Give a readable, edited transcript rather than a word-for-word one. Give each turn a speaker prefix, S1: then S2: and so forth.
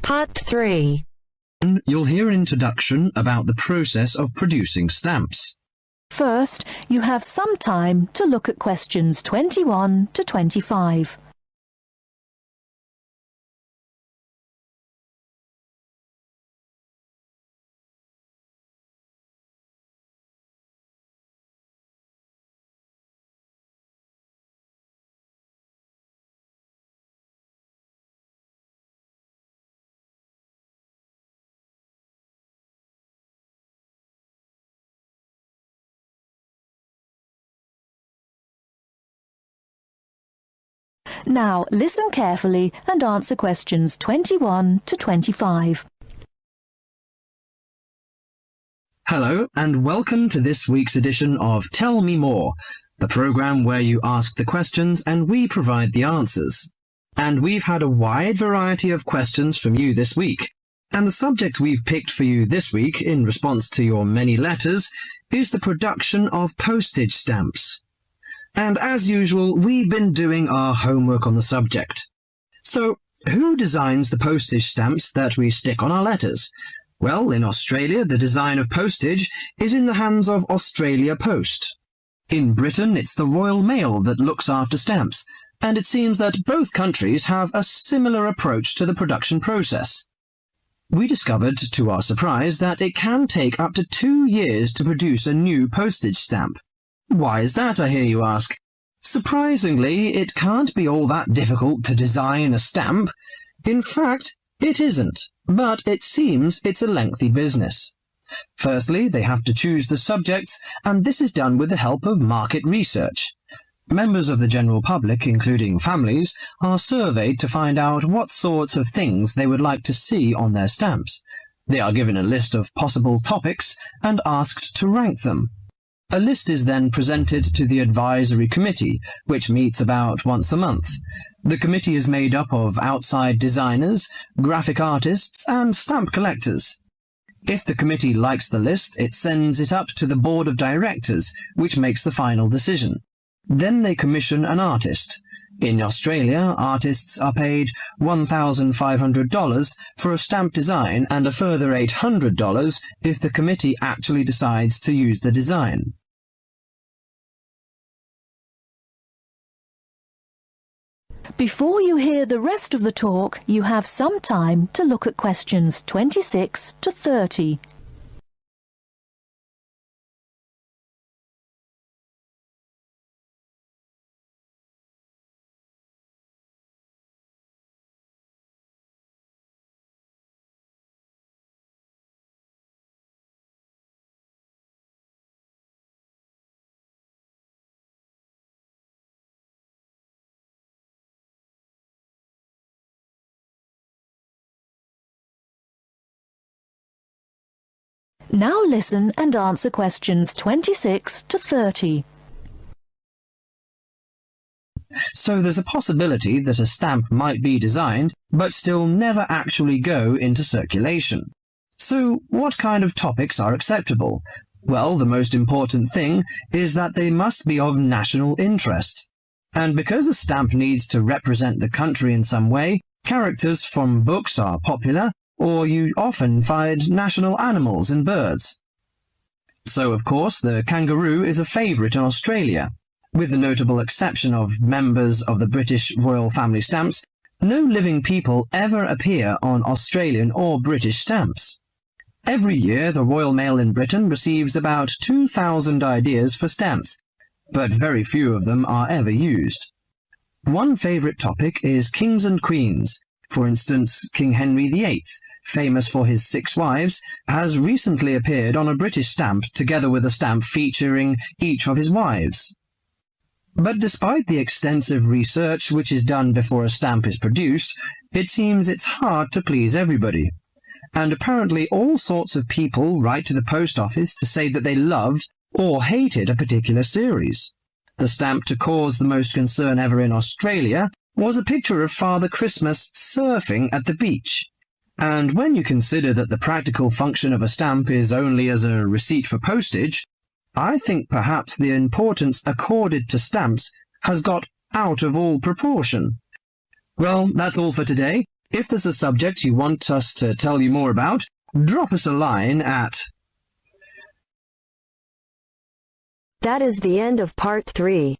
S1: Part 3.
S2: You'll hear an introduction about the process of producing stamps.
S3: First, you have some time to look at questions 21 to 25. Now, listen carefully and answer questions 21 to 25.
S2: Hello and welcome to this week's edition of Tell Me More, the programme where you ask the questions and we provide the answers. And we've had a wide variety of questions from you this week. And the subject we've picked for you this week, in response to your many letters, is the production of postage stamps. And as usual, we've been doing our homework on the subject. So, who designs the postage stamps that we stick on our letters? Well, in Australia, the design of postage is in the hands of Australia Post. In Britain, it's the Royal Mail that looks after stamps, and it seems that both countries have a similar approach to the production process. We discovered, to our surprise, that it can take up to 2 years to produce a new postage stamp. Why is that, I hear you ask? Surprisingly, it can't be all that difficult to design a stamp. In fact, it isn't, but it seems it's a lengthy business. Firstly, they have to choose the subjects, and this is done with the help of market research. Members of the general public, including families, are surveyed to find out what sorts of things they would like to see on their stamps. They are given a list of possible topics and asked to rank them. A list is then presented to the advisory committee, which meets about once a month. The committee is made up of outside designers, graphic artists, and stamp collectors. If the committee likes the list, it sends it up to the board of directors, which makes the final decision. Then they commission an artist. In Australia, artists are paid $1,500 for a stamp design and a further $800 if the committee actually decides to use the design.
S3: Before you hear the rest of the talk, you have some time to look at questions 26 to 30. Now listen and answer questions 26 to 30.
S2: So there's a possibility that a stamp might be designed, but still never actually go into circulation. So what kind of topics are acceptable? Well, the most important thing is that they must be of national interest. And because a stamp needs to represent the country in some way, characters from books are popular, or you often find national animals and birds. So, of course, the kangaroo is a favourite in Australia. With the notable exception of members of the British royal family stamps, no living people ever appear on Australian or British stamps. Every year, the Royal Mail in Britain receives about 2,000 ideas for stamps, but very few of them are ever used. One favourite topic is kings and queens. For instance, King Henry VIII, famous for his 6 wives, has recently appeared on a British stamp together with a stamp featuring each of his wives. But despite the extensive research which is done before a stamp is produced, it seems it's hard to please everybody. And apparently all sorts of people write to the post office to say that they loved or hated a particular series. The stamp to cause the most concern ever in Australia was a picture of Father Christmas surfing at the beach. And when you consider that the practical function of a stamp is only as a receipt for postage, I think perhaps the importance accorded to stamps has got out of all proportion. Well, that's all for today. If there's a subject you want us to tell you more about, drop us a line at...
S1: That is the end of part 3.